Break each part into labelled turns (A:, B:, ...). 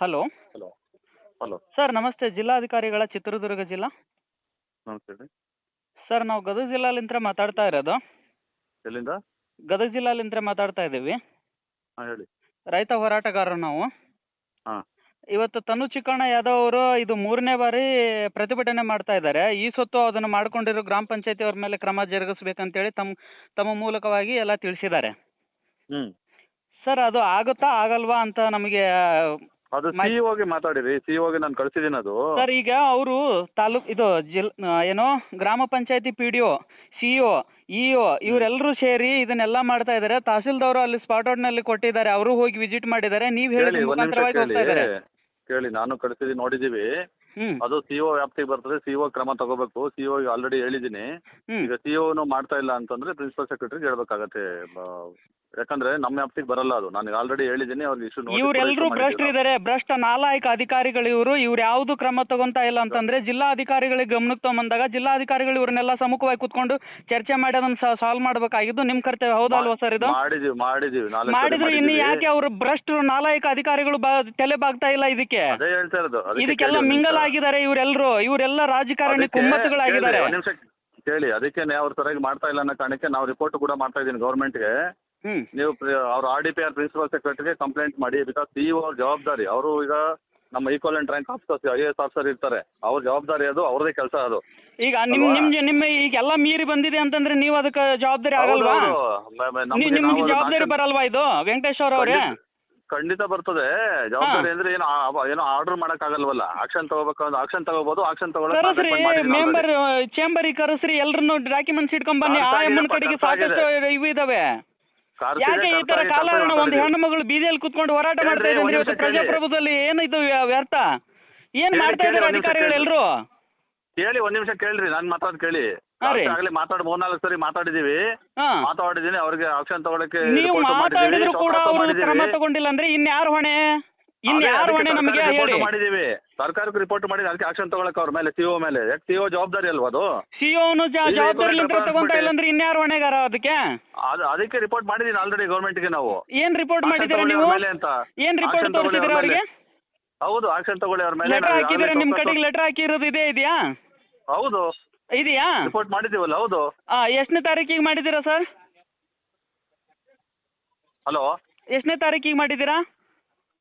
A: Hello
B: hello hello
A: sir, ನಮಸ್ತೆ. ಜಿಲ್ಲಾಧಿಕಾರಿಗಳ ಚಿತ್ರದುರ್ಗ ಜಿಲ್ಲಾ.
B: ನಮಸ್ತೆ ರೀ.
A: ಸರ್, ನಾವು ಗದಗ ಜಿಲ್ಲಾಲಿಂತ್ರ ಮಾತಾಡ್ತಾ ಇರೋದು.
B: ಎಲ್ಲಿಂದ?
A: ಗದಗ ಜಿಲ್ಲಾಲಿಂತ್ರ ಮಾತಾಡ್ತಾ ಇದ್ದೀವಿ.
B: ಹಾಂ ಹೇಳಿ.
A: ರೈತ ಹೋರಾಟಗಾರರು ನಾವು.
B: ಹಾಂ
A: ಇವತ್ತು ತನು ಚಿಕ್ಕಣ್ಣ ಯಾದವ್ ಅವರು ಇದು 3ನೇ ಬಾರಿ ಪ್ರತಿಭಟನೆ ಮಾಡ್ತಾ ಇದ್ದಾರೆ. ಈ ಸೊತ್ತು ಅದನ್ನು ಮಾಡ್ಕೊಂಡಿರೋ ಗ್ರಾಮ ಪಂಚಾಯತಿ ಅವ್ರ ಮೇಲೆ ಕ್ರಮ ಜರುಗಿಸ್ಬೇಕಂತೇಳಿ ತಮ್ಮ ಮೂಲಕವಾಗಿ ಎಲ್ಲ ತಿಳಿಸಿದ್ದಾರೆ.
B: ಹ್ಞೂ
A: ಸರ್, ಅದು ಆಗುತ್ತಾ ಆಗಲ್ವಾ ಅಂತ ನಮಗೆ
B: ಅದು ಸಿ ಓಗೆ ಮಾತಾಡಿರಿ. ಸಿ ಓಗೆ ನಾನು ಕಳಿಸಿದ್ದೀನಿ ಅದು.
A: ಸರ್, ಈಗ ಅವರು ಇದು ಏನೋ ಗ್ರಾಮ ಪಂಚಾಯತಿ PDO, CO, EO ಇವರೆಲ್ಲರೂ ಸೇರಿ ಇದನ್ನೆಲ್ಲ ಮಾಡ್ತಾ ಇದ್ದಾರೆ. ತಹಸೀಲ್ದವರು ಅಲ್ಲಿ ಸ್ಪಾಟ್ ಔಟ್ನಲ್ಲಿ ಕೊಟ್ಟಿದ್ದಾರೆ. ಅವರು ಹೋಗಿ ವಿಸಿಟ್ ಮಾಡಿದ್ದಾರೆ. ನೀವು
B: ಕೇಳಿ,
A: ಹೇಳಿದ
B: ಒಂದು ನಿಮಿಷ
A: ಮುಖಾಂತರವಾಗಿ
B: ಕೇಳಿ
A: ಹೋಗ್ತಾ ಇದ್ದಾರೆ.
B: ಕೇಳಿ, ನಾನು ಕಳಿಸಿದ್ದೀನಿ, ನೋಡಿದ್ದೀವಿ.
A: ಹ್ಮ್
B: ಅದು ಸಿ ಓ ವ್ಯಾಪ್ತಿಗೆ ಬರ್ತದೆ. ಸಿ ಓ ಕ್ರಮ ತಗೋಬೇಕು. ಸಿ ಓ ಆಲ್ರೆಡಿ ಹೇಳಿದ್ದೀನಿ.
A: ಹ್ಮ್
B: ಈಗ ಸಿ ಓನು ಮಾಡ್ತಾ ಇಲ್ಲ ಅಂತಂದ್ರೆ ಪ್ರಿನ್ಸಿಪಲ್ ಸೆಕ್ರೆಟರಿಗೆ ಹೇಳ್ಬೇಕಾಗತ್ತೆ. ಯಾಕಂದ್ರೆ ನಮ್ಮ ವ್ಯಾಪ್ತಿಗೆ ಬರಲ್ಲ ಅದು. ನಾನು ಆಲ್ರೆಡಿ ಹೇಳಿದ್ದೀನಿ ಅವ್ರಿಗೆ. ಇಶ್ಯೂ
A: ಇವರೆಲ್ಲರೂ ಭ್ರಷ್ಟರಿದ್ದಾರೆ. ಭ್ರಷ್ಟ ನಾಲಾಯಕ ಅಧಿಕಾರಿಗಳು ಇವ್ರು ಯಾವುದು ಕ್ರಮ ತಗೊಂತಾ ಇಲ್ಲ ಅಂತಂದ್ರೆ ಜಿಲ್ಲಾಧಿಕಾರಿಗಳಿಗೆ ಗಮನಕ್ಕೆ ತಗೊಂಬಂದಾಗ ಜಿಲ್ಲಾಧಿಕಾರಿಗಳು ಇವ್ರನ್ನೆಲ್ಲ ಸಮ್ಮುಖವಾಗಿ ಕೂತ್ಕೊಂಡು ಚರ್ಚೆ ಮಾಡಿ ಅದನ್ನ ಸಾಲ್ವ್ ಮಾಡಬೇಕಾಗಿದ್ದು ನಿಮ್ಮ ಕರ್ತವ್ಯ. ಹೌದಲ್ವಾ ಸರ್? ಇದು
B: ಮಾಡಿದೀವಿ
A: ಮಾಡಿದ್ರು ಇನ್ನು ಯಾಕೆ ಅವರು ಭ್ರಷ್ಟರು ನಾಲಾಯಕ ಅಧಿಕಾರಿಗಳು ತಲೆ ಬಾಗ್ತಾ ಇಲ್ಲ ಇದಕ್ಕೆ?
B: ಅದೇ ಹೇಳ್ತಾ ಇರೋದು.
A: ಇದಕ್ಕೆಲ್ಲ ಮಿಂಗಲ್ ಆಗಿದ್ದಾರೆ ಇವರೆಲ್ಲ ರಾಜಕಾರಣಿ ಕುಮ್ಮತ್ತುಗಳಾಗಿದ್ದಾರೆ.
B: ಒಂದ್ ನಿಮಿಷ ಕೇಳಿ. ಅದಕ್ಕೆ ಅವ್ರು ಸರಿಯಾಗಿ ಮಾಡ್ತಾ ಇಲ್ಲ ಅನ್ನೋ ಕಾರಣಕ್ಕೆ ನಾವು ರಿಪೋರ್ಟ್ ಕೂಡ ಮಾಡ್ತಾ ಇದ್ದೀನಿ ಗೌರ್ಮೆಂಟ್ಗೆ. ನೀವು ಅವ್ರ RDPR ಪ್ರಿನ್ಸಿಪಲ್ ಸೆಕ್ರೆಟರಿಗೆ ಕಂಪ್ಲೇಂಟ್ ಮಾಡಿ. ಬಿಕಾಸ್ CEO ಅವ್ರ ಜವಾಬ್ದಾರಿ. ಅವರು ಈಗ ನಮ್ಮ equivalent rank officers IAS officer ಇರ್ತಾರೆ. ಅವ್ರ ಜವಾಬ್ದಾರಿ ಅದು, ಅವ್ರದೇ ಕೆಲಸ ಅದು. ಈಗ
A: ನಿಮ್ಮ ಈಗೆಲ್ಲ ಮೀರಿ ಬಂದಿದೆ ಅಂತಂದ್ರೆ ನೀವು ಅದಕ್ಕೆ ಜವಾಬ್ದಾರಿ ಆಗಲ್ವಾ? ನಿಮ್ಗೆ ಜವಾಬ್ದಾರಿ ಬರಲ್ವಾ ಇದು ವೆಂಕಟೇಶ್ ಅವರೇ?
B: ಖಂಡಿತ ಬರ್ತದೆ ಜವಾಬ್ದಾರಿ. ಅಂದ್ರೆ ಏನೋ ಆರ್ಡರ್ ಮಾಡಕ್ಕಾಗಲ್ವಲ್ಲ. ಆಕ್ಷನ್ ತಗೋಬೇಕು ಅಂದ್ರೆ ಆಕ್ಷನ್ ತಗೋಬಹುದು. ಆಕ್ಷನ್ ತಗೊಳ್ಳೋಕೆ
A: ಮೆಂಬರ್ ಚೇಂಬರಿಗೆ ಕರೆಸ್ರಿ, ಎಲ್ಲರನ್ನು ಡಾಕ್ಯುಮೆಂಟ್ಸ್ ಇಟ್ಕೊಂಡ್ ಬನ್ನಿ. ಆ ಎಮ್ಮನ ಕಡೆಗೆ ಸಾಕಷ್ಟು ಇವು ಇದಾವೆ. ಯಾಕೆ ಈ ತರ ಕಾಲಹರಣ? ಒಂದು ಹೆಣ್ಣು ಮಗಳು ಬೀದಿಯಲ್ಲಿ ಕುತ್ಕೊಂಡು ಹೋರಾಟ ಮಾಡ್ತಾ ಇದ್ದಾರೆ. ಇವತ್ತು ಪ್ರಜಾಪ್ರಭುತ್ವದಲ್ಲಿ ಏನು ಇದು ವ್ಯರ್ಥ? ಏನ್ ಮಾಡ್ತಾ ಇದ್ದಾರೆ ಅಧಿಕಾರಿಗಳು ಎಲ್ರು?
B: ಕೇಳಿ, ಒಂದ್ ನಿಮಿಷ ಕೇಳ್ರಿ. ನಾನು ಮಾತಾಡ್ ಕೇಳಿ. ಆಗ್ಲೇ 3-4 ಸರಿ ಮಾತಾಡಿದೀವಿ. ಮಾತಾಡಿದೀನಿ. ಅವ್ರಿಗೆ ಆಕ್ಷನ್ ತಗೊಳಕ್ಕೆ
A: ನೀವು ಮಾತಾಡಿದ್ರು ಕೂಡ ಅವರು ಕ್ರಮ ತಗೊಂಡಿಲ್ಲ ಅಂದ್ರೆ ಇನ್ಯಾರು ಹೊಣೆ? ನಮಗೆ ಹೇಳಿ.
B: ಮಾಡಿದೀವಿ, ಸರ್ಕಾರಕ್ಕೆ ರಿಪೋರ್ಟ್ ಮಾಡಿ. ಅದಕ್ಕೆ ಆಕ್ಷನ್ ತಗೊಳಕ್ ಅವ್ರ ಮೇಲೆ, CO ಮೇಲೆ. ಯಾಕೆ CO ಜವಾಬ್ದಾರಿ ಅಲ್ವಾ ಅದು?
A: CO ಜವಾಬ್ದಾರಿ ತಗೊಂತ ಇಲ್ಲ ಅಂದ್ರೆ ಇನ್ಯಾರು ಹೊಣೆಗಾರ ಅದಕ್ಕೆ?
B: ಅದಕ್ಕೆ ರಿಪೋರ್ಟ್ ಮಾಡಿದೀನಿ ಆಲ್ರೆಡಿ ಗೌರ್ಮೆಂಟ್ಗೆ. ನಾವು
A: ಏನ್ ರಿಪೋರ್ಟ್ ಮಾಡಿದ್ದೀರಾ ನೀವು? ಏನ್ ರಿಪೋರ್ಟ್ ತೋರಿಸಿದಿರಾ ಅವರಿಗೆ?
B: ಹೌದು, ಆಕ್ಷನ್ ತಗೊಳ್ಳಿ ಅವ್ರ ಮೇಲೆ.
A: ಲೆಟರ್ ಹಾಕಿದ್ರೆ ನಿಮ್ ಕಡೆಗೆ ಲೆಟರ್ ಹಾಕಿರೋದು ಇದೆಯಾ?
B: ಹೌದು,
A: ಇದೆಯಾ?
B: ರಿಪೋರ್ಟ್ ಮಾಡಿದೀವಲ್ಲ. ಹೌದು.
A: ಎಷ್ಟನೇ ತಾರೀಕಿಗೆ ಮಾಡಿದ್ದೀರಾ ಸರ್?
B: ಹಲೋ,
A: ಎಷ್ಟನೇ ತಾರೀಕಿಗೆ ಮಾಡಿದ್ದೀರಾ?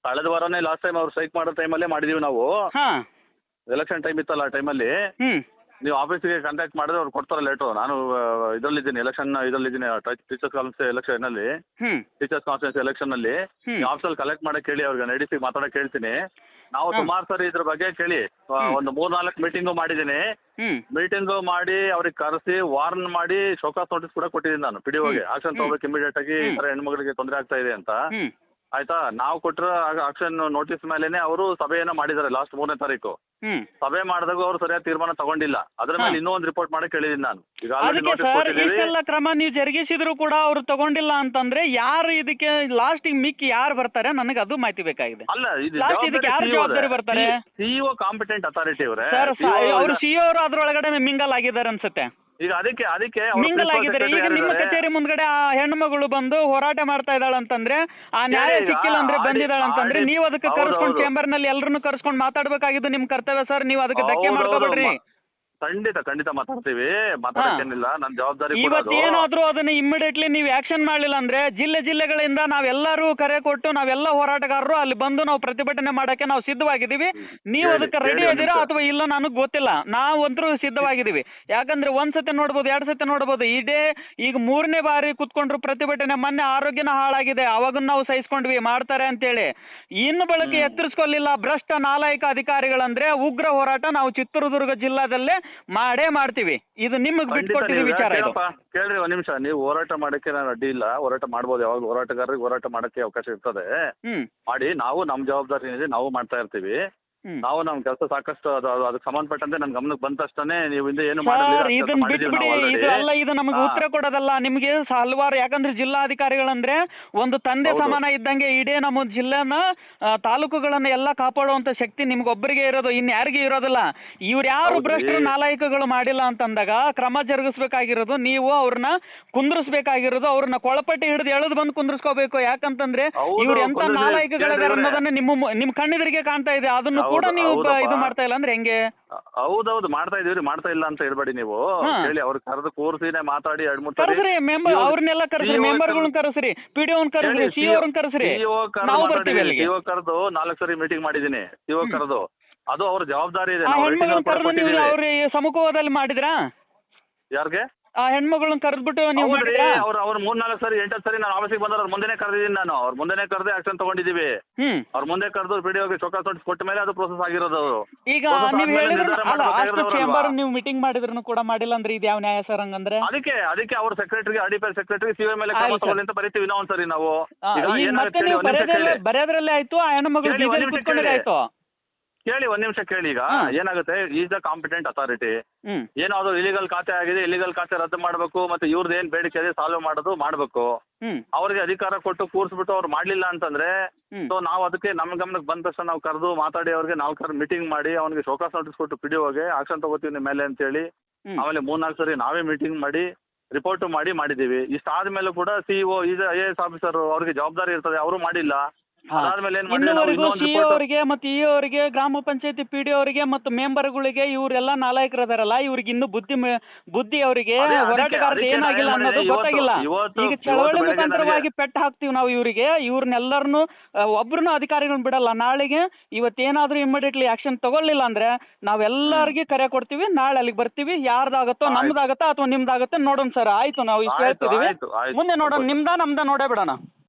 B: ಕಳೆದ ವಾರನೇ ಲಾಸ್ಟ್ ಟೈಮ್ ಅವ್ರು ಸ್ಟ್ರೈಕ್ ಮಾಡೋ ಟೈಮಲ್ಲೇ ಮಾಡಿದೀವಿ ನಾವು. ಎಲೆಕ್ಷನ್ ಟೈಮ್ ಇತ್ತಲ್ಲ ಆ ಟೈಮಲ್ಲಿ. ನೀವು ಆಫೀಸಿಗೆ ಕಾಂಟ್ಯಾಕ್ಟ್ ಮಾಡಿದ್ರೆ ಅವ್ರು ಕೊಡ್ತಾರೆ ಲೆಟ್ರು. ನಾನು ಇದರಲ್ಲಿದ್ದೀನಿ, ಇದರಲ್ಲಿದ್ದೀನಿ, ಟೀಚರ್ಸ್ ಕಾನ್ಫರೆನ್ಸ್ ಎಲೆಕ್ಷನ್ ನಲ್ಲಿ. ಆಫೀಸಲ್ಲಿ ಕಲೆಕ್ಟ್ ಮಾಡಕ್ಕೆ ಹೇಳಿ ಅವ್ರಿಗೆ. NDC ಮಾತಾಡಕ್ಕೆ ಹೇಳ್ತೀನಿ. ನಾವು ಸುಮಾರು ಸರಿ ಇದ್ರ ಬಗ್ಗೆ ಕೇಳಿ ಒಂದು 3-4 ಮೀಟಿಂಗು ಮಾಡಿದ್ದೀನಿ. ಮೀಟಿಂಗು ಮಾಡಿ ಅವ್ರಿಗೆ ಕರೆಸಿ ವಾರ್ನ್ ಮಾಡಿ ಶೋಕಾಸ್ ನೋಟಿಸ್ ಕೂಡ ಕೊಟ್ಟಿದ್ದೀನಿ ನಾನು PDOಗೆ. ಆಕ್ಷನ್ ತಗೋಬೇಕು ಇಮಿಡಿಯೇಟ್ ಆಗಿ, ಈ ಥರ ಹೆಣ್ಮಗಳಿಗೆ ತೊಂದರೆ ಆಗ್ತಾ ಇದೆ ಅಂತ. ಆಯ್ತಾ? ನಾವು ಕೊಟ್ಟರೆ ಆಕ್ಷನ್ ನೋಟಿಸ್ ಮೇಲೇನೆ ಅವರು ಸಭೆಯನ್ನ ಮಾಡಿದ್ದಾರೆ ಲಾಸ್ಟ್ 3ನೇ ತಾರೀಕು. ಸಭೆ ಮಾಡಿದಾಗ ಅವರು ಸರಿಯಾದ ತೀರ್ಮಾನ ತಗೊಂಡಿಲ್ಲ. ಅದ್ರ ಮೇಲೆ ಇನ್ನೂ ಒಂದು ರಿಪೋರ್ಟ್ ಮಾಡಕ್ಕೆ ಹೇಳಿದ್ದೀನಿ ನಾನು. ಈಗ
A: ಇಷ್ಟೆಲ್ಲ ಕ್ರಮ ನೀವು ಜರುಗಿಸಿದ್ರು ಕೂಡ ಅವರು ತಗೊಂಡಿಲ್ಲ ಅಂತಂದ್ರೆ ಯಾರು ಇದಕ್ಕೆ ಲಾಸ್ಟ್ ಮಿಕ್ಕಿ ಯಾರು ಬರ್ತಾರೆ? ನನಗೆ ಅದು ಮಾಹಿತಿ ಬೇಕಾಗಿದೆ.
B: ಅಲ್ಲ,
A: ಯಾರು ಜವಾಬ್ದಾರಿ ಬರ್ತಾರೆ?
B: CEO ಕಾಂಪಿಟೆಂಟ್ ಅಥಾರಿಟಿ ಅವರೇ.
A: ಅವರು CEO ಅವರು ಅದ್ರೊಳಗಡೆ ಮಿಂಗಲ್ ಆಗಿದ್ದಾರೆ ಅನ್ಸುತ್ತೆ.
B: ಈಗ ಅದಕ್ಕೆ
A: ಮಿಂಗಲ್ ಆಗಿದ್ದಾರೆ. ಈಗ ನಿಮ್ಮ ಕಚೇರಿ ಮುಂದ್ಗಡೆ ಆ ಹೆಣ್ಣು ಮಗಳು ಬಂದು ಹೋರಾಟ ಮಾಡ್ತಾ ಇದ್ದಾಳೆ ಅಂತಂದ್ರೆ, ಆ ನ್ಯಾಯ ಸಿಕ್ಕಿಲ್ಲ ಅಂದ್ರೆ ಬಂದಿದ್ದಾಳೆ ಅಂತಂದ್ರೆ, ನೀವು ಅದಕ್ಕೆ ಕರ್ಸ್ಕೊಂಡು ಚೇಂಬರ್ ನಲ್ಲಿ ಎಲ್ಲರನ್ನು ಕರ್ಸ್ಕೊಂಡು ಮಾತಾಡ್ಬೇಕಾಗಿದ್ದು ನಿಮ್ ಕರ್ತವ್ಯ ಸರ್. ನೀವು ಅದಕ್ಕೆ ಧಕ್ಕೆ ಮಾಡ್ಕೋಬೇಡ್ರಿ.
B: ಖಂಡಿತ ಮಾತಾಡ್ತೀವಿ. ಮಾತಾಡಕ್ಕೇನಿಲ್ಲ, ನನ್ನ ಜವಾಬ್ದಾರಿ.
A: ಇವತ್ತೇನಾದ್ರೂ ಅದನ್ನ ಇಮಿಡಿಯೇಟ್ಲಿ ನೀವು ಆಕ್ಷನ್ ಮಾಡಲಿಲ್ಲ ಅಂದ್ರೆ ಜಿಲ್ಲೆಗಳಿಂದ ನಾವೆಲ್ಲರೂ ಕರೆ ಕೊಟ್ಟು ನಾವೆಲ್ಲ ಹೋರಾಟಗಾರರು ಅಲ್ಲಿ ಬಂದು ನಾವು ಪ್ರತಿಭಟನೆ ಮಾಡಕ್ಕೆ ನಾವು ಸಿದ್ಧವಾಗಿದ್ದೀವಿ. ನೀವು ಅದಕ್ಕೆ ರೆಡಿ ಇದೀರಾ ಅಥವಾ ಇಲ್ಲ ನನಗೆ ಗೊತ್ತಿಲ್ಲ. ನಾವಂತರೂ ಸಿದ್ಧವಾಗಿದ್ದೀವಿ. ಯಾಕಂದ್ರೆ 1 ಸತಿ ನೋಡ್ಬೋದು, 2 ಸತಿ ನೋಡ್ಬೋದು. ಈಗ 3ನೇ ಬಾರಿ ಕುತ್ಕೊಂಡ್ರು ಪ್ರತಿಭಟನೆ. ಮೊನ್ನೆ ಆರೋಗ್ಯನ ಹಾಳಾಗಿದೆ, ಅವಾಗ ನಾವು ಸಹಿಸ್ಕೊಂಡ್ವಿ ಮಾಡ್ತಾರೆ ಅಂತೇಳಿ. ಇನ್ನು ಬಳಕೆ ಎತ್ತರಿಸ್ಕೊಳ್ಳಿಲ್ಲ ಭ್ರಷ್ಟ ನಾಲಾಯಕ ಅಧಿಕಾರಿಗಳಂದ್ರೆ ಉಗ್ರ ಹೋರಾಟ ನಾವು ಚಿತ್ರದುರ್ಗ ಜಿಲ್ಲಾದಲ್ಲೇ ಮಾಡೇ ಮಾಡ್ತೀವಿ. ಇದು ನಿಮಗೆ ಬಿಟ್ಕೊಟ್ಟಿದ್ದ ವಿಚಾರ.
B: ಕೇಳ್ರಿ, ಒಂದ್ ನಿಮಿಷ. ನೀವು ಹೋರಾಟ ಮಾಡಕ್ಕೆ ನಾನು ಅಡ್ಡಿ ಇಲ್ಲ. ಹೋರಾಟ ಮಾಡ್ಬೋದು. ಯಾವಾಗ ಹೋರಾಟಗಾರರಿಗೆ ಹೋರಾಟ ಮಾಡಕ್ಕೆ ಅವಕಾಶ ಇರ್ತದೆ, ಮಾಡಿ. ನಾವು ನಮ್ಮ ಜವಾಬ್ದಾರಿ ಏನಿದೆ ನಾವು ಮಾಡ್ತಾ ಇರ್ತೀವಿ. ನಾವು ನಮ್ಮ ಕೆಲಸ ಸಾಕಷ್ಟು ಅದಕ್ಕೆ ಸಂಬಂಧಪಟ್ಟಂತೆ ನನ್ನ ಗಮನಕ್ಕೆ ಬಂದ ತಕ್ಷಣ ನೀವು ಹಿಂದೆ ಏನು
A: ಸರ್ ಇದನ್ನ ಬಿಟ್ಬಿಡಿ, ಇದು ಅಲ್ಲ, ಇದು ನಮಗೆ ಉತ್ತರ ಕೊಡೋದಲ್ಲ. ನಿಮಗೆ ಹಲವಾರು, ಯಾಕಂದ್ರೆ ಜಿಲ್ಲಾಧಿಕಾರಿಗಳಂದ್ರೆ ಒಂದು ತಂದೆ ಸಮಾನ ಇದ್ದಂಗೆ ಇಡೀ ನಮ್ಮ ಜಿಲ್ಲೆನ ತಾಲೂಕುಗಳನ್ನ ಎಲ್ಲ ಕಾಪಾಡುವಂತ ಶಕ್ತಿ ನಿಮ್ಗೊಬ್ಬರಿಗೆ ಇರೋದು, ಇನ್ಯಾರಿಗೆ ಇರೋದಿಲ್ಲ. ಇವ್ರು ಯಾರು ಭ್ರಷ್ಟರು ನಾಲಾಯಕಗಳು ಮಾಡಿಲ್ಲ ಅಂತಂದಾಗ ಕ್ರಮ ಜರುಗಿಸ್ಬೇಕಾಗಿರೋದು ನೀವು, ಅವ್ರನ್ನ ಕುಂದ್ರಿಸ್ಬೇಕಾಗಿರೋದು, ಅವ್ರನ್ನ ಕೊಳಪಟ್ಟಿ ಹಿಡಿದು ಎಳೆದು ಬಂದು ಕುಂದ್ರಿಸ್ಕೋಬೇಕು. ಯಾಕಂತಂದ್ರೆ ಇವ್ರು ಎಂತ ನಾಲಾಯಕಗಳಿದಾರೆ ಅನ್ನೋದನ್ನ ನಿಮ್ ಕಣ್ಣೆದುರಿಗೆ ಕಾಣ್ತಾ ಇದೆ. ಅದನ್ನು ಕೂಡ ನೀವು ಇದು ಮಾಡ್ತಾ ಇಲ್ಲ ಅಂದ್ರೆ ಹೆಂಗೆ?
B: ಹೌದೌದು ಮಾಡ್ತಾ ಇದೀವಿ, ಮಾಡ್ತಾ ಇಲ್ಲ ಅಂತ ಹೇಳ್ಬೇಡಿ ನೀವು. ಹೇಳಿ ಅವ್ರಿಗೆ ಕರೆದು ಕೂರ್ಸಿನೇ ಮಾತಾಡಿ 2-3
A: ಕರೆಸ್ರಿ, ಮೆಂಬರ್ ಅವ್ರನ್ನೆಲ್ಲ ಕರೆಸ್ರಿ, ಮೆಂಬರ್ಗಳನ್ನ ಕರೆಸ್ರಿ, ಪಿಡಿಒನ್ ಕರೆಸ್ರಿ, ಸಿಒ ಅವ್ರನ್ನ ಕರೆಸ್ರಿ, ನಾವು ಬರ್ತೀವಿ ಅಲ್ಲಿಗೆ.
B: ಸಿಒ ಕರೆದು 4 ಸರಿ ಮೀಟಿಂಗ್ ಮಾಡಿದ್ದೀನಿ. ಸಿಒ ಕರೆದು ಅದು ಅವ್ರ ಜವಾಬ್ದಾರಿ ಇದೆ.
A: ಆ ಹೆಣ್ಮಗಳನ್ನ ಕರೆದು ನೀವು ಅವ್ರ ಸಮ್ಮುಖದಲ್ಲಿ ಮಾಡಿದ್ರಾ?
B: ಯಾರಿಗೆ?
A: ಆ ಹೆಣ್ಮಗಳನ್ನ ಕರೆದ್ಬಿಟ್ಟು ನೀವು ಮಾಡಿದ್ರಾ?
B: ಅವ್ರು 3-4 ಸರಿ 8 ಸರಿ ನಾನು ಆಫೀಸಿಗೆ ಬಂದ್ರೆ ಅವ್ರ ಮುಂದೆನೇ ಕರೆದಿದ್ದೀನಿ. ನಾನು ಅವ್ರ ಮುಂದೆನೇ ಕರೆದೇ ಆಕ್ಷನ್ ತಗೊಂಡಿದ್ದೀವಿ. ಅವ್ರ ಮುಂದೆ ಕರೆದು ಪಿಡಿಒಗೆ ಚೌಕಾಸ್ ನೋಟಿಸ್ ಕೊಟ್ಟ ಮೇಲೆ ಅದು ಪ್ರೋಸೆಸ್ ಆಗಿರೋದು.
A: ಈಗ ನೀವು ಹೇಳಿದ್ರೆ ಚೇಂಬರ್ ನೀವು ಮೀಟಿಂಗ್ ಮಾಡಿದ್ರು ಕೂಡ ಮಾಡಿಲ್ಲ ಅಂದ್ರೆ ಇದು ಯಾವ ನ್ಯಾಯ ಸರ್? ಹಂಗಂದ್ರೆ
B: ಅದಕ್ಕೆ ಅವ್ರ ಸೆಕ್ರೆಟರಿಗೆ, ಅಡಿಪಿ ಸೆಕ್ರೆಟರಿ, ಸಿಒ ಮೇಲೆ ಕ್ರಮ ತಗೊಳ್ಳಿ ಅಂತ ಬರೀತೀವಿ ಇನ್ನೂ ಒಂದ್ಸರಿ ನಾವು.
A: ಮತ್ತೆ ನೀವು ಬರೆಯೋದ್ರಲ್ಲೇ ಆಯ್ತು, ಆ ಹೆಣ್ಮಗಳು ಕುತ್ಕೊಂಡೇ ಆಯ್ತು.
B: ಕೇಳಿ, 1 ನಿಮಿಷ ಕೇಳಿ. ಈಗ ಏನಾಗುತ್ತೆ, ಈಸ್ ದ ಕಾಂಪಿಟೆಂಟ್ ಅಥಾರಿಟಿ. ಏನಾದ್ರು ಇಲಿಗಲ್ ಖಾತೆ ಆಗಿದೆ, ಇಲಿಗಲ್ ಖಾತೆ ರದ್ದು ಮಾಡಬೇಕು, ಮತ್ತೆ ಇವ್ರದ್ದು ಏನ್ ಬೇಡಿಕೆ ಇದೆ ಸಾಲ್ವ್ ಮಾಡಬೇಕು. ಅವ್ರಿಗೆ ಅಧಿಕಾರ ಕೊಟ್ಟು ಕೂರಿಸ್ಬಿಟ್ಟು ಅವ್ರು ಮಾಡ್ಲಿಲ್ಲ ಅಂತಂದ್ರೆ ಸೊ ನಾವು ಅದಕ್ಕೆ ನಮ್ಮ ಗಮನಕ್ಕೆ ಬಂದ ತಕ್ಷಣ ನಾವು ಕರೆದು ಮಾತಾಡಿ ಅವ್ರಿಗೆ 4 ಮೀಟಿಂಗ್ ಮಾಡಿ ಅವ್ನಿಗೆ ಶೋಕಾಸ್ ನೋಟಿಸ್ ಕೊಟ್ಟು ಪಿಡಿಒಗೆ ಆಕ್ಷನ್ ತಗೋತೀವಿ ನಿಮ್ಮ ಮೇಲೆ ಅಂತೇಳಿ. ಆಮೇಲೆ 3-4 ಸರಿ ನಾವೇ ಮೀಟಿಂಗ್ ಮಾಡಿ ರಿಪೋರ್ಟ್ ಮಾಡಿದ್ದೀವಿ. ಇಷ್ಟಾದ್ಮೇಲೆ ಕೂಡ ಸಿಇಒ ಈಸ್ IAS ಆಫೀಸರ್, ಅವ್ರಿಗೆ ಜವಾಬ್ದಾರಿ ಇರ್ತದೆ, ಅವರು ಮಾಡಿಲ್ಲ.
A: ಇನ್ನುವರೆಗೂ ಸಿಇಒ ಅವರಿಗೆ ಮತ್ತು ಇ ಅವರಿಗೆ, ಗ್ರಾಮ ಪಂಚಾಯತಿ ಪಿಡಿಒ ಅವರಿಗೆ ಮತ್ತು ಮೆಂಬರ್ಗಳಿಗೆ ಇವರೆಲ್ಲ ನಾಲಾಯಕರದಾರಲ್ಲ, ಇವ್ರಿಗೆ ಇನ್ನೂ ಬುದ್ಧಿ ಅವರಿಗೆ ಹೋರಾಟಗಾರರು ಏನಾಗಿಲ್ಲ ಅನ್ನೋದು ಗೊತ್ತಾಗಿಲ್ಲ. ಈಗ ಚಳವಳಿ ಮುಖಾಂತರವಾಗಿ ಪೆಟ್ಟು ಹಾಕ್ತೀವಿ ನಾವು ಇವರಿಗೆ. ಇವ್ರನ್ನೆಲ್ಲರನ್ನು ಒಬ್ರು ಅಧಿಕಾರಿಗಳನ್ನ ಬಿಡಲ್ಲ. ನಾಳೆಗೆ ಇವತ್ತೇನಾದ್ರೂ ಇಮಿಡಿಯೇಟ್ಲಿ ಆಕ್ಷನ್ ತಗೊಳ್ಳಿಲ್ಲ ಅಂದ್ರೆ ನಾವೆಲ್ಲರಿಗೆ ಕರೆ ಕೊಡ್ತೀವಿ. ನಾಳೆ ಅಲ್ಲಿಗೆ ಬರ್ತೀವಿ. ಯಾರ್ದಾಗತ್ತೋ, ನಮ್ದಾಗತ್ತೋ ಅಥವಾ ನಿಮ್ದಾಗತ್ತೋ ನೋಡೋಣ ಸರ್. ಆಯ್ತು, ನಾವು ಇಷ್ಟು ಹೇಳ್ತಿದೀವಿ. ಮುಂದೆ ನೋಡೋಣ, ನಿಮ್ದ ನಮ್ದ ನೋಡೇ ಬಿಡೋಣ.